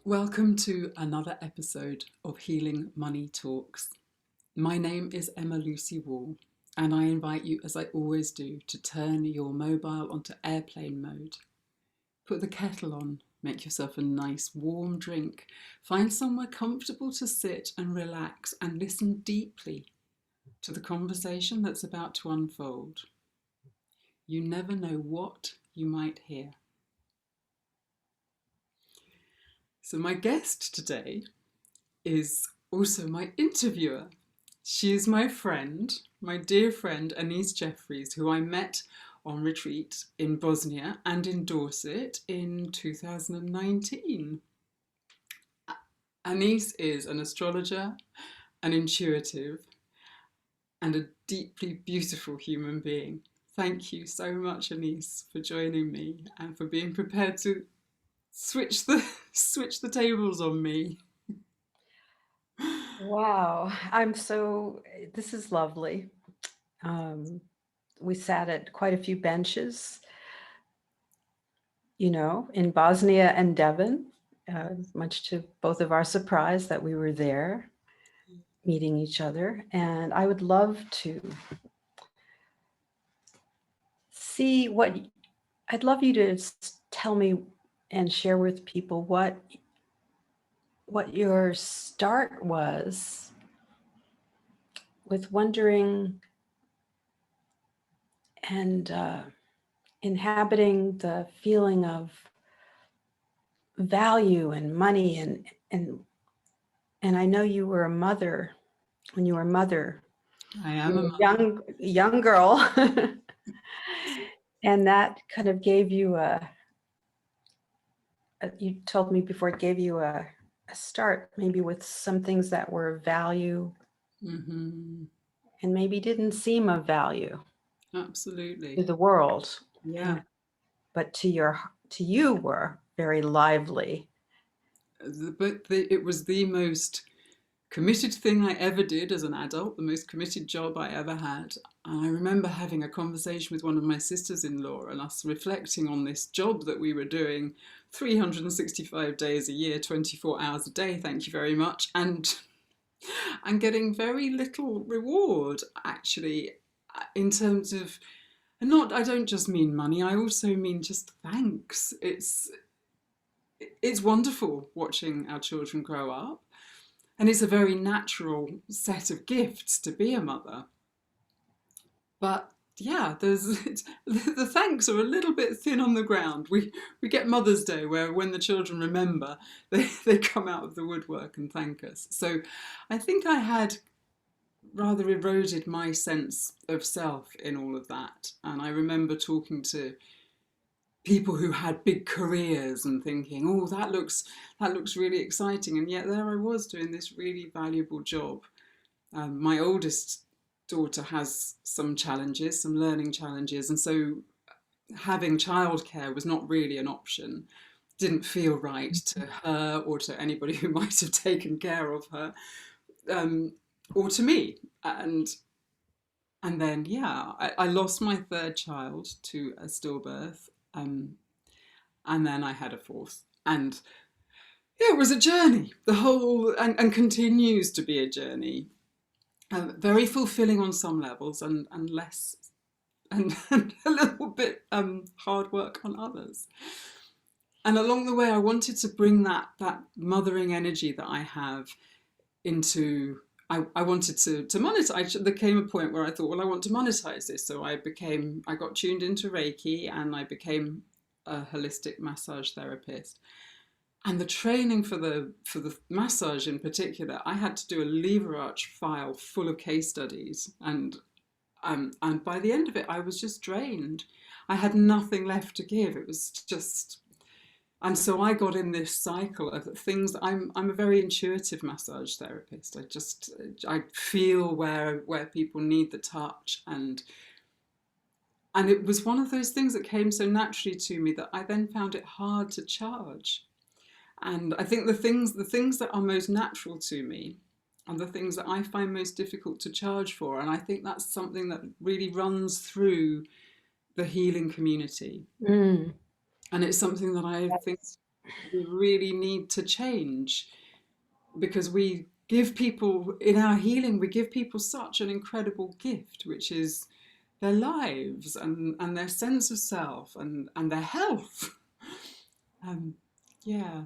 Welcome to another episode of Healing Money Talks. My name is Emma Lucy Wall, and I invite you, as I always do, to turn your mobile onto airplane mode. Put the kettle on, make yourself a nice warm drink, find somewhere comfortable to sit and relax and listen deeply to the conversation that's about to unfold. You never know what you might hear. So, my guest today is also my interviewer. She is my friend, my dear friend Anice Jeffries, who I met on retreat in Bosnia and in Dorset in 2019. Anice is an astrologer, an intuitive, and a deeply beautiful human being. Thank you so much, Anice, for joining me and for being prepared to switch the switch the tables on me. Wow, this is lovely. Um, we sat at quite a few benches, in Bosnia and Devon, much to both of our surprise that we were there meeting each other. And I would love to see I'd love you to tell me and share with people what your start was with wondering and inhabiting the feeling of value and money and I know you were a mother when you were a mother. I am You a were mother. a young girl, and that kind of gave you you told me before it gave you a start, maybe with some things that were of value Mm-hmm. and maybe didn't seem of value to Absolutely. the world, Yeah. and but to you were very lively. It was the most committed thing I ever did as an adult, the most committed job I ever had. And I remember having a conversation with one of my sisters in law and us reflecting on this job that we were doing 365 days a year, 24 hours a day, thank you very much, and getting very little reward actually in terms of, and not, I don't just mean money, I also mean just thanks. It's wonderful watching our children grow up. And it's a very natural set of gifts to be a mother. But yeah, the thanks are a little bit thin on the ground. We get Mother's Day where when the children remember, they come out of the woodwork and thank us. So I think I had rather eroded my sense of self in all of that. And I remember talking to people who had big careers and thinking, oh, that looks really exciting. And yet there I was doing this really valuable job. My oldest daughter has some challenges, some learning challenges, and so having childcare was not really an option. Didn't feel right to her or to anybody who might have taken care of her, um, or to me. And then yeah, I lost my third child to a stillbirth, and then I had a fourth, and yeah, it was a journey. The whole and continues to be a journey. Very fulfilling on some levels, and less and a little bit hard work on others. And along the way, I wanted to bring that mothering energy that I have into. I wanted to monetize. There came a point where I thought, well, I want to monetize this. So I got tuned into Reiki, and I became a holistic massage therapist. And the training for the massage in particular, I had to do a lever arch file full of case studies, and by the end of it, I was just drained. I had nothing left to give. It was just, and so I got in this cycle of things. I'm a very intuitive massage therapist. I feel where people need the touch, and it was one of those things that came so naturally to me that I then found it hard to charge. And I think the things that are most natural to me are the things that I find most difficult to charge for. And I think that's something that really runs through the healing community. Mm, And it's something that I think yes. we really need to change, because we give people, in our healing, we give people such an incredible gift, which is their lives and their sense of self and their health. Um, yeah,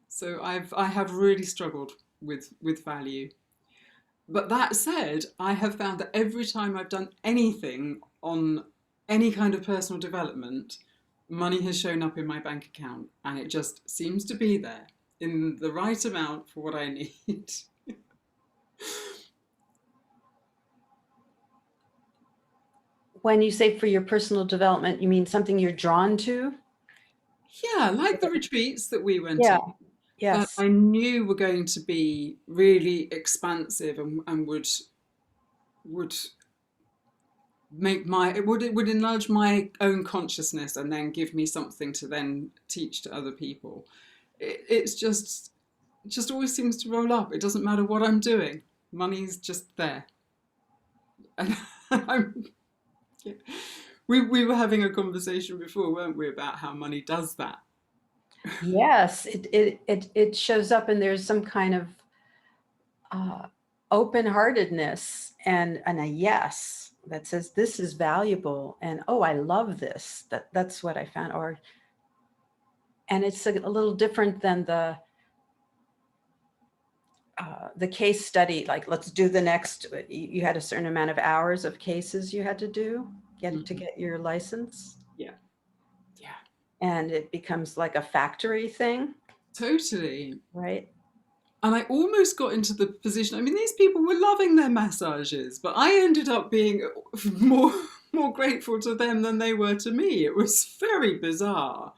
so I have really struggled with value. But that said, I have found that every time I've done anything on any kind of personal development, money has shown up in my bank account, and it just seems to be there in the right amount for what I need. When you say for your personal development, you mean something you're drawn to? Yeah, like the retreats that we went Yeah. on, that Yes. I knew were going to be really expansive and would make my it would enlarge my own consciousness and then give me something to then teach to other people. It's just always seems to roll up. It doesn't matter what I'm doing. Money's just there. And I'm, yeah. We were having a conversation before, weren't we, about how money does that. Yes, it shows up, and there's some kind of uh, open-heartedness and a yes that says this is valuable, and oh, I love this. That's what I found. Or and it's a little different than the case study. Like, let's do the next. You had a certain amount of hours of cases you had to do to Mhm. get your license, Yeah, yeah, and it becomes like a factory thing, totally. right? And I almost got into the position. I mean, these people were loving their massages, but I ended up being more more grateful to them than they were to me. It was very bizarre,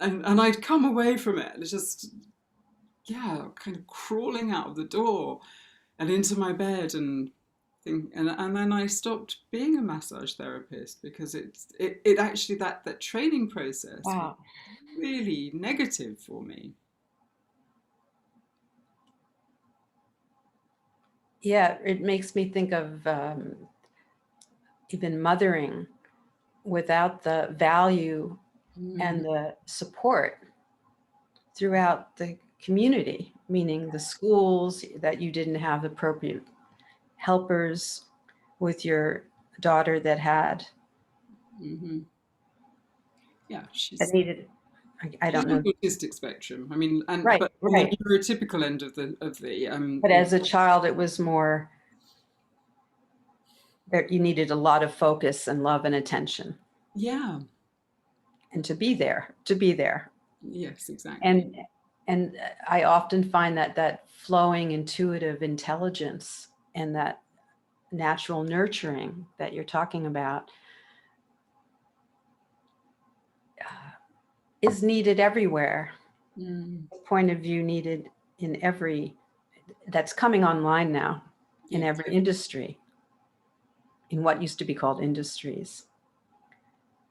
and I'd come away from it just, yeah, kind of crawling out of the door and into my bed and and then I stopped being a massage therapist because it actually, that training process was Wow. really negative for me. Yeah, it makes me think of even mothering without the value Mm, and the support throughout the community, meaning the schools, that you didn't have appropriate helpers with your daughter that had hmm. Yeah, that needed, I she's don't on know. the autistic spectrum. I mean, and Right, but on the right. neurotypical end of the But as a child, it was more that you needed a lot of focus and love and attention yeah, and to be there. yes, exactly. And and I often find that flowing intuitive intelligence and that natural nurturing that you're talking about is needed everywhere. Mm, Point of view needed in every that's coming online now in yes, every industry, in what used to be called industries.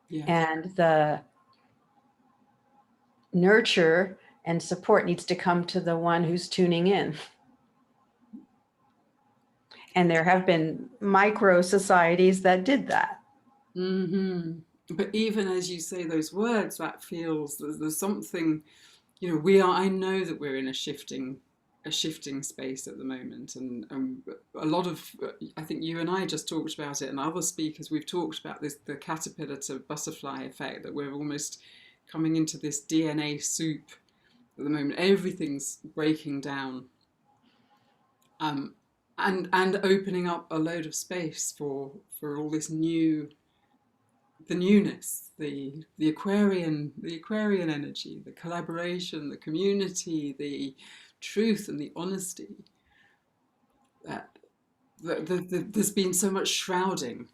yes. And the nurture and support needs to come to the one who's tuning in. And there have been micro societies that did that. Hmm. But even as you say those words, that feels there's something. We are. I know that we're in a shifting space at the moment, and a lot of. I think you and I just talked about it, and other speakers we've talked about this, the caterpillar to butterfly effect, that we're almost coming into this DNA soup at the moment. Everything's breaking down, um, and opening up a load of space for all this the newness, the Aquarian energy, the collaboration, the community, the truth and the honesty. That, there's been so much shrouding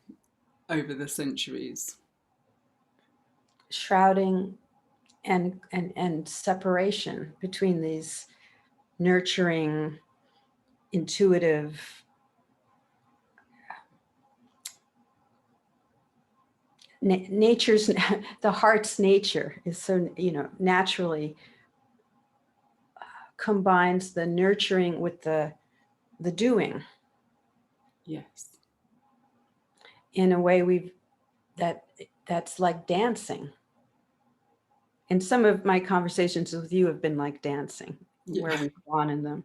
over the centuries. Shrouding and separation between these nurturing, intuitive, nature's the heart's nature is so naturally combines the nurturing with the doing Yes. in a way we've that that's like dancing. And some of my conversations with you have been like dancing, where Yeah. we've gone in them.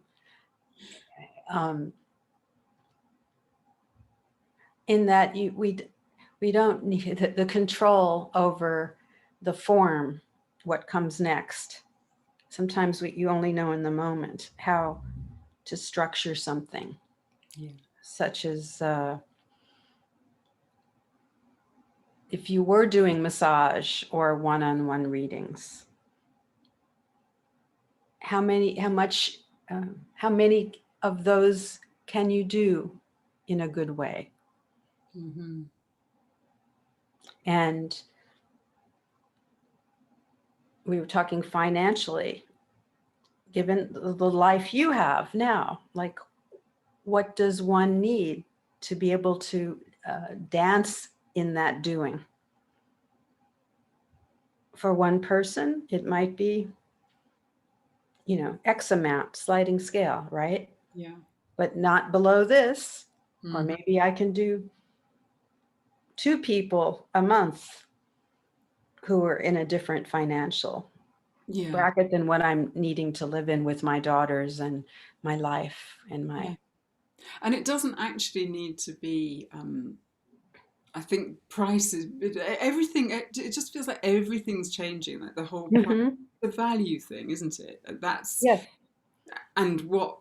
In that we don't need the control over the form, what comes next. Sometimes you only know in the moment how to structure something, Yeah. such as if you were doing massage or one-on-one readings, how many of those can you do in a good way? Mm-hmm. And we were talking financially, given the life you have now, like what does one need to be able to dance in that doing? For one person, it might be, X amount, sliding scale, right? Yeah. But not below this. Or Mm-hmm. maybe I can do 2 people a month who are in a different financial Yeah. bracket than what I'm needing to live in with my daughters and my life and Yeah. my. And it doesn't actually need to be. I think prices, everything. It just feels like everything's changing. Like the whole price, Mhm. the value thing, isn't it? That's Yes. and what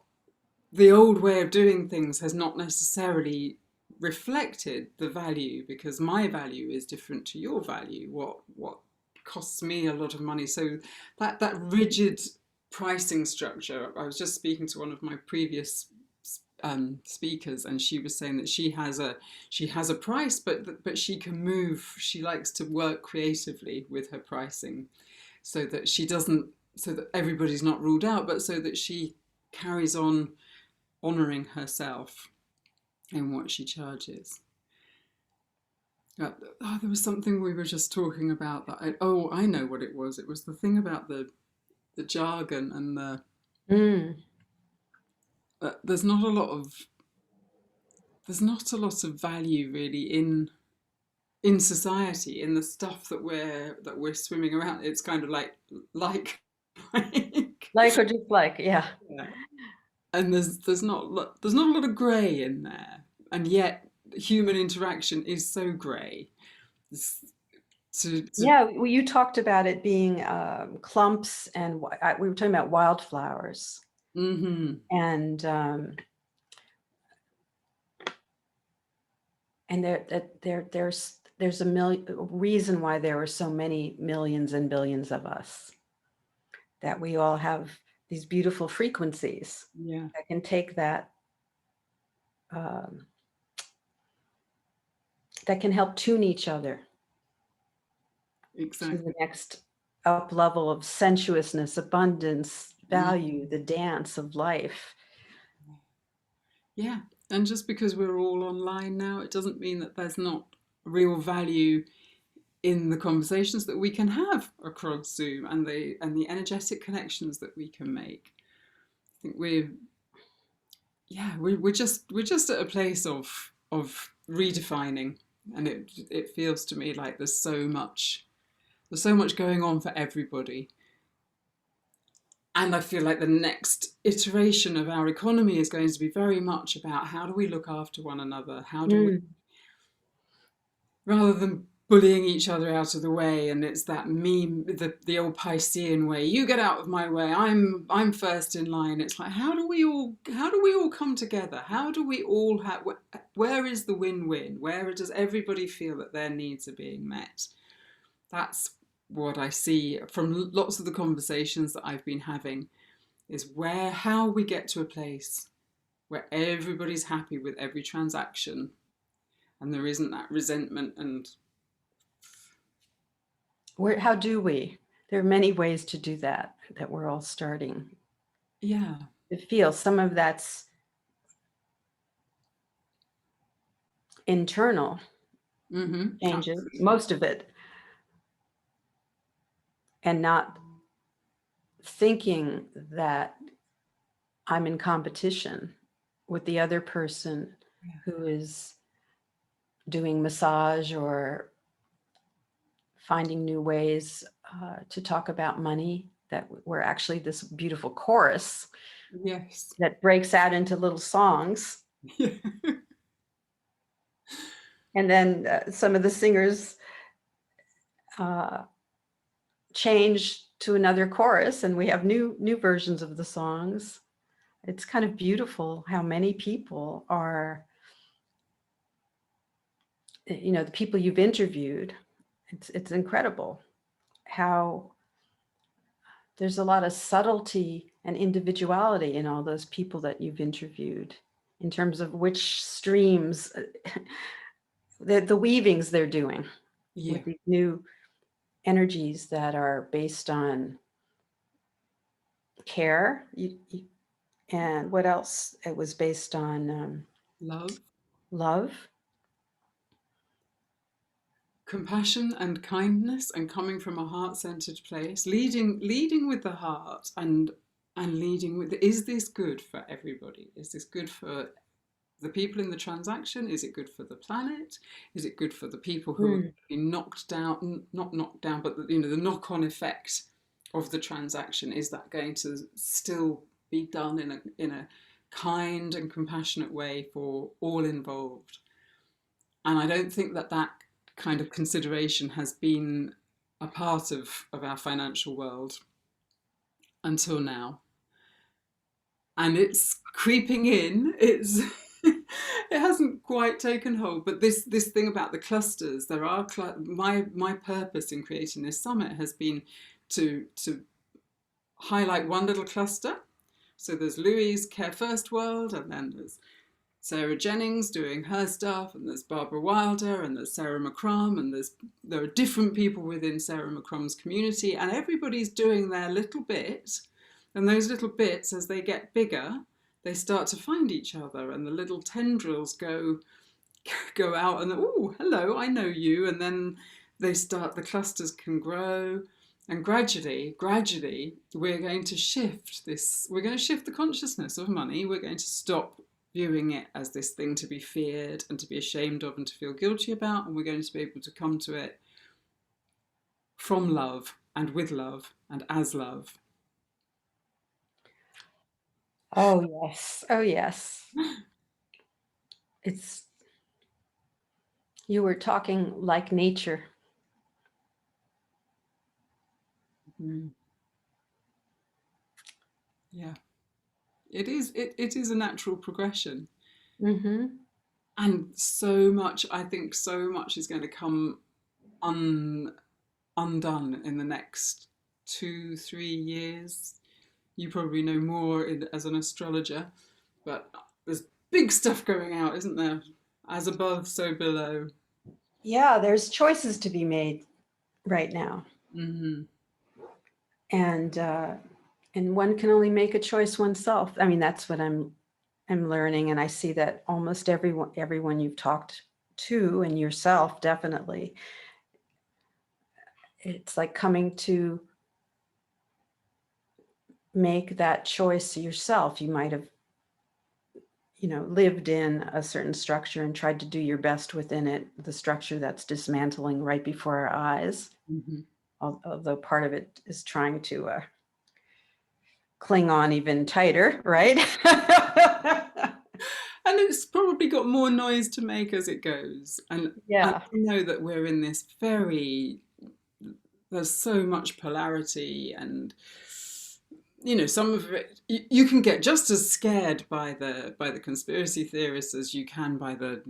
the old way of doing things has not necessarily reflected the value, because my value is different to your value. What costs me a lot of money. So that rigid pricing structure. I was just speaking to one of my previous speakers, and she was saying that she has a price, but she can move. She likes to work creatively with her pricing, so that she doesn't, so that everybody's not ruled out, but so that she carries on honouring herself in what she charges. There was something we were just talking about that I know what it was. It was the thing about the jargon and the Mm. there's not a lot of value really in society, in the stuff that we're swimming around. It's kind of like like Like or dislike, yeah. yeah. And there's not a lot of grey in there, and yet human interaction is so grey. To Yeah, well, you talked about it being clumps, and we were talking about wildflowers, mm-hmm. and there's a reason why there are so many millions and billions of us, that we all have these beautiful frequencies Yeah, that can take um, that can help tune each other to the exactly. next up level of sensuousness, abundance, Mm. value, the dance of life. Yeah, and just because we're all online now, it doesn't mean that there's not real value in the conversations that we can have across Zoom, and the energetic connections that we can make. I think we're just at a place of redefining, and it feels to me like there's so much going on for everybody. And I feel like the next iteration of our economy is going to be very much about how do we look after one another? How do we, Mm. rather than bullying each other out of the way, and it's that meme, the old Piscean way, you get out of my way, I'm first in line. It's like, how do we all come together? How do we all have, where is the win-win? Where does everybody feel that their needs are being met? That's what I see from lots of the conversations that I've been having, is how we get to a place where everybody's happy with every transaction, and there isn't that resentment. And How do we? There are many ways to do that we're all starting yeah. to feel. Some of that's internal Mm-hmm. changes, most of it, and not thinking that I'm in competition with the other person who is doing massage or finding new ways to talk about money, that we're actually this beautiful chorus Yes. that breaks out into little songs. Yeah. And then some of the singers change to another chorus, and we have new versions of the songs. It's kind of beautiful how many people are, the people you've interviewed. It's incredible how there's a lot of subtlety and individuality in all those people that you've interviewed in terms of which streams, the weavings they're doing Yeah. with these new energies that are based on care. And what else? It was based on Love, love. compassion and kindness, and coming from a heart-centered place, leading with the heart, and leading with, is this good for everybody? Is this good for the people in the transaction? Is it good for the planet? Is it good for the people who are being knocked down, not knocked down, but the knock-on effect of the transaction? Is that going to still be done in a kind and compassionate way for all involved? And I don't think that kind of consideration has been a part of our financial world until now. And it's creeping in. It's it hasn't quite taken hold. But this thing about the clusters, there are my purpose in creating this summit has been to highlight one little cluster. So there's Louis' Care First World, and then there's Sarah Jennings doing her stuff, and there's Barbara Wilder, and there's Sarah McCrum, and there are different people within Sarah McCrum's community, and everybody's doing their little bit. And those little bits, as they get bigger, they start to find each other, and the little tendrils go out, and oh, hello, I know you, and then the clusters can grow. And gradually, we're going to shift the consciousness of money. We're going to stop viewing it as this thing to be feared and to be ashamed of and to feel guilty about, and we're going to be able to come to it from love and with love and as love. Oh yes, oh yes. You were talking like nature. Mm. Yeah, it is a natural progression. Mm-hmm. And so much, I think so much is going to come undone in the next 2-3 years. You probably know more as an astrologer, but there's big stuff going out, isn't there? As above, so below. Yeah, there's choices to be made right now. Mm-hmm. And one can only make a choice oneself. I mean, that's what I'm learning, and I see that almost everyone you've talked to, and yourself definitely, it's like coming to make that choice yourself. You might have lived in a certain structure and tried to do your best within it, the structure that's dismantling right before our eyes. Mm-hmm. Although part of it is trying to cling on even tighter, right? And it's probably got more noise to make as it goes. And I Yeah. know that we're in this there's so much polarity, and some of it you can get just as scared by the conspiracy theorists as you can by the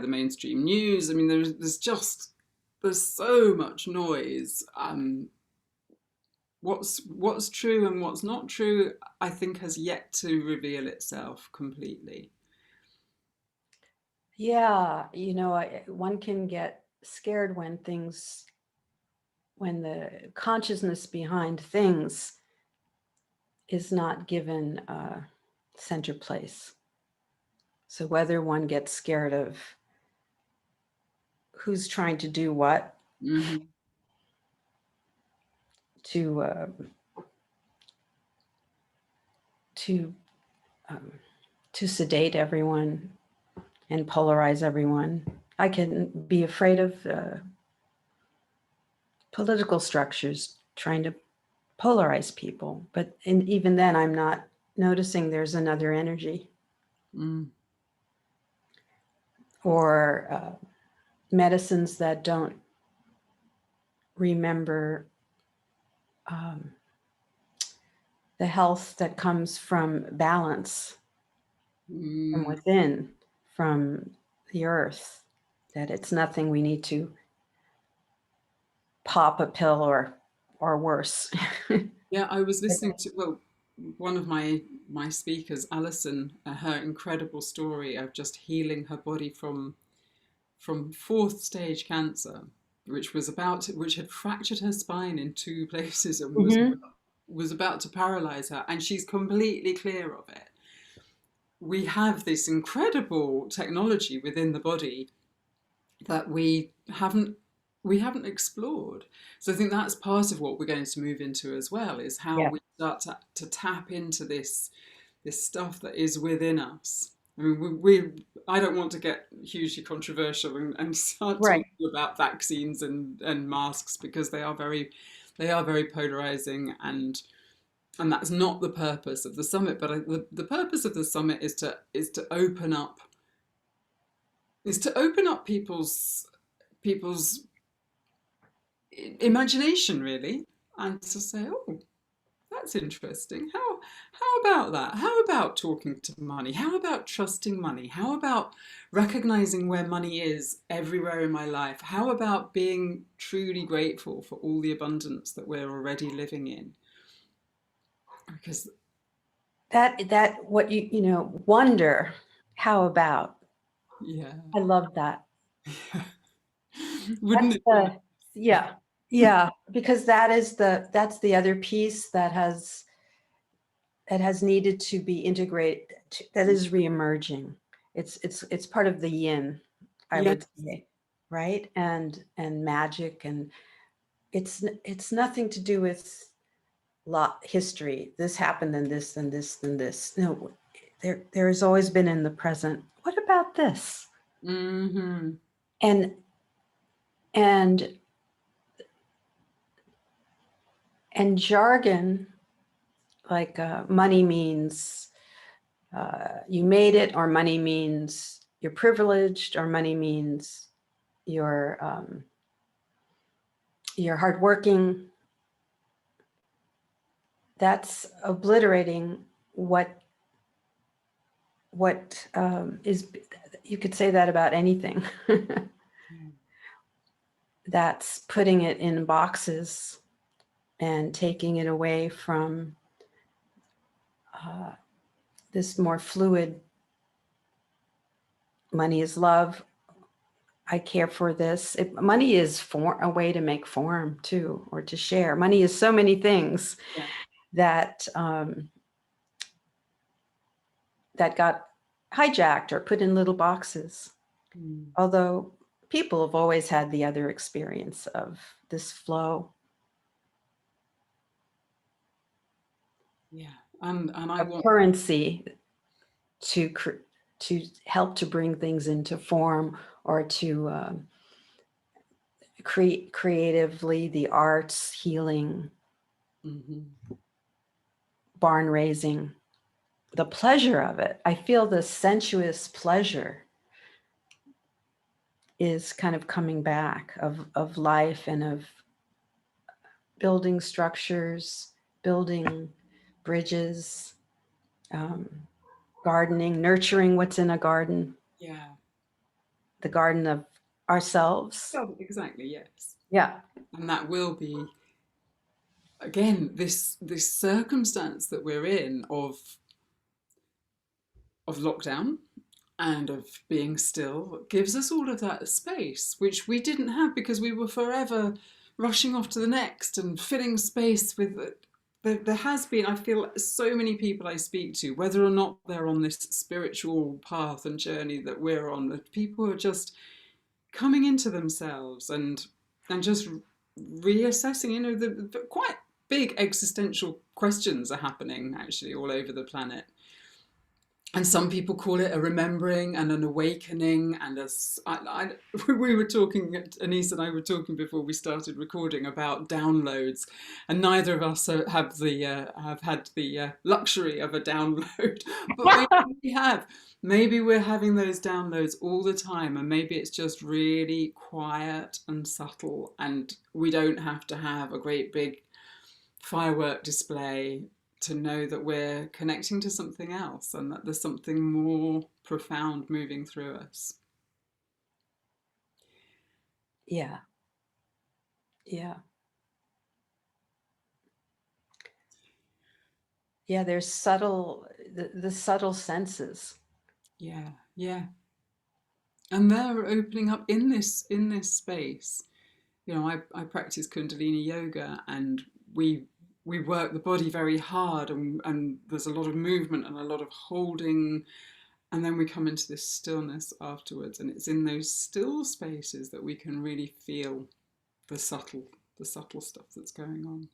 mainstream news. I mean, there's so much noise. What's true and what's not true, I think, has yet to reveal itself completely. Yeah, one can get scared when the consciousness behind things is not given center place. So whether one gets scared of who's trying to do what, Mm-hmm. to to um, to sedate everyone and polarize everyone. I can be afraid of political structures trying to polarize people. But even then, I'm not noticing there's another energy. Mm. Or medicines that don't remember the health that comes from balance from Mm. within, from the earth, that it's nothing we need to pop a pill or worse. Yeah, I was listening to, well, one of my speakers, Alison, her incredible story of just healing her body from fourth stage cancer, which had fractured her spine in two places and Mhm. was about to paralyze her, and she's completely clear of it. We have this incredible technology within the body that we haven't explored. So I think that's part of what we're going to move into as well, is how Yeah. we start to tap into this stuff that is within us. I mean, I don't want to get hugely controversial and start Right. talking about vaccines and masks, because they are very polarizing, and that's not the purpose of the summit. But the purpose of the summit is to open up people's imagination, really, and to say, oh, that's interesting. How about that? How about talking to money? How about trusting money? How about recognizing where money is everywhere in my life? How about being truly grateful for all the abundance that we're already living in? Because That what wonder, how about? yeah, I love that. wouldn't That's it be? the Yeah. Yeah, because that's the other piece that has needed to be integrated, that is reemerging. It's part of the yin, I Yeah. would say, right? And magic, and it's nothing to do with lot history. This happened, then this, then this, then this. No, there has always been in the present. What about this? Mm-hmm. And and and jargon, like money means you made it, or money means you're privileged, or money means you're hardworking. That's obliterating what is. You could say that about anything. Yeah. That's putting it in boxes and taking it away from uh, this more fluid. Money is love. I care for this. Money is a way to make form too, or to share. Money is so many things Yeah. that got hijacked or put in little boxes. Mm. Although people have always had the other experience of this flow Yeah. And I of want. currency to to help to bring things into form, or to create creatively, the arts, healing, Mm-hmm. barn raising, the pleasure of it. I feel the sensuous pleasure is kind of coming back, of life, and of building structures, building bridges, um, gardening, nurturing what's in a garden, Yeah. the garden of ourselves. Well, exactly. Yes. Yeah. And that will be, again, this circumstance that we're in of lockdown and of being still gives us all of that space, which we didn't have because we were forever rushing off to the next and filling space with it. There has been, I feel, so many people I speak to, whether or not they're on this spiritual path and journey that we're on, that people are just coming into themselves and just reassessing. The quite big existential questions are happening actually all over the planet. and some people call it a remembering and an awakening. And as we were talking, Anice and I were talking before we started recording about downloads, and neither of us have had the luxury of a download, but maybe we have. Maybe we're having those downloads all the time, and maybe it's just really quiet and subtle, and we don't have to have a great big firework display to know that we're connecting to something else and that there's something more profound moving through us. Yeah. Yeah. Yeah. There's the subtle senses. Yeah, yeah. And they're opening up in this space. You know, I practice Kundalini yoga, and we we work the body very hard, and there's a lot of movement and a lot of holding, and then we come into this stillness afterwards, and it's in those still spaces that we can really feel the subtle the subtle stuff that's going on.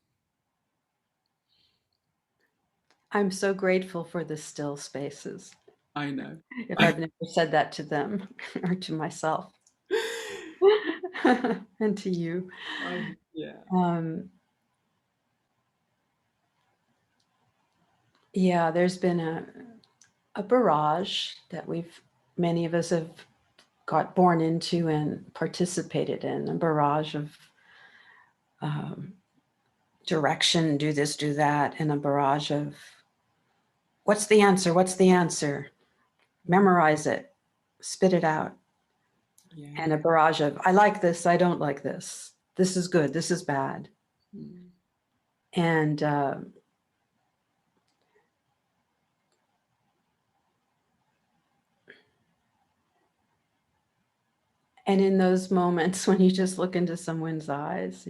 I'm so grateful for the still spaces, I know. if I've never said that to them or to myself and to you. Yeah. Um, yeah, there's been a barrage that many of us have got born into and participated in, a barrage of um, direction, do this, do that, and a barrage of what's the answer? What's the answer? Memorize it, spit it out. Yeah. And a barrage of I like this, I don't like this. This is good, this is bad. Mm. And in those moments when you just look into someone's eyes,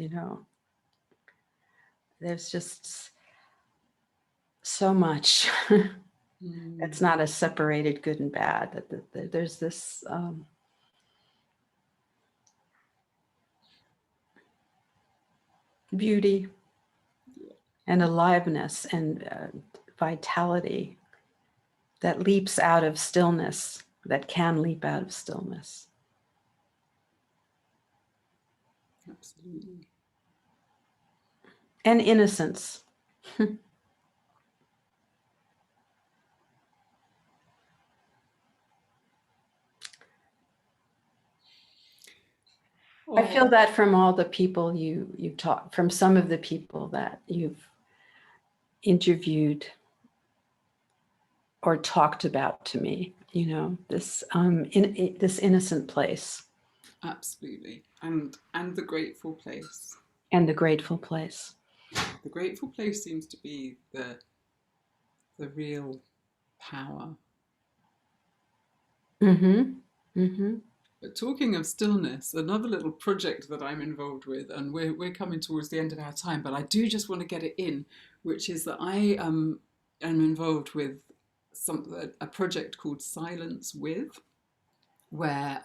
there's just so much. It's Mm. not a separated good and bad. There's this beauty and aliveness and vitality that leaps out of stillness, that can leap out of stillness. Absolutely. And innocence. I feel Oh, that from all the people you talk, from some of the people that you've interviewed or talked about to me, this innocent place absolutely. And the grateful place. and the grateful place. The grateful place seems to be the real power. Mm-hmm. Mm-hmm. But talking of stillness, another little project that I'm involved with, and we're coming towards the end of our time, but I do just want to get it in, which is that I am involved with a project called Silence With, where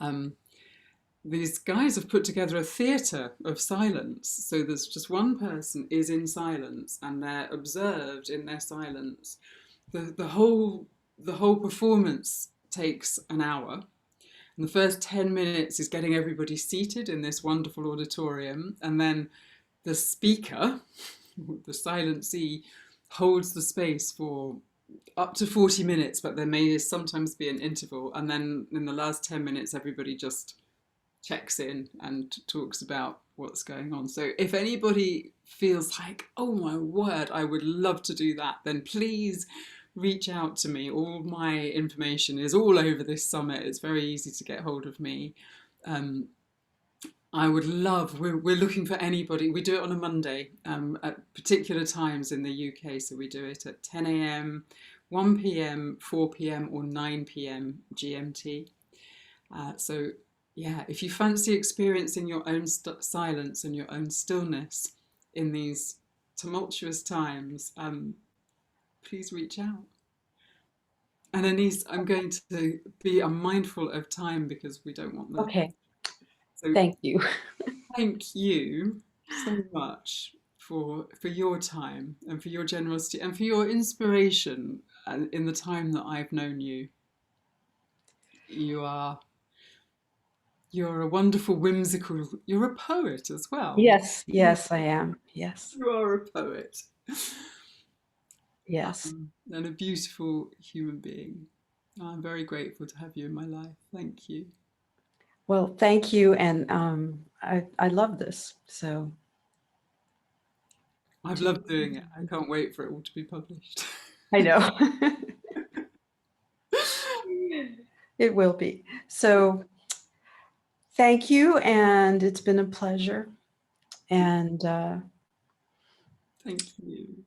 these guys have put together a theatre of silence. So there's just one person is in silence, and they're observed in their silence. The whole performance takes an hour. And the first 10 minutes is getting everybody seated in this wonderful auditorium. And then the speaker, the silencee, holds the space for up to 40 minutes, but there may sometimes be an interval. And then in the last 10 minutes, everybody just checks in and talks about what's going on. So if anybody feels like, oh my word, I would love to do that, then please reach out to me. All my information is all over this summit. It's very easy to get hold of me. Um, I would love, we're looking for anybody. We do it on a Monday at particular times in the UK. So we do it at 10 a.m., 1 p.m., 4 p.m., or 9 p.m. GMT. So, yeah, if you fancy experiencing your own silence and your own stillness in these tumultuous times, please reach out. And Anice, I'm going to be mindful of time because we don't want the. Okay. So, Thank you. thank you so much for your time and for your generosity and for your inspiration. in the time that I've known you, you are you're a wonderful, whimsical. You're a poet as well. Yes, yes, I am. Yes, You are a poet, yes. and a beautiful human being. I'm very grateful to have you in my life. Thank you. Well, thank you. And I love this. So I've to, loved doing it. I can't wait for it all to be published. I know it will be. So thank you. And it's been a pleasure. And Thank you.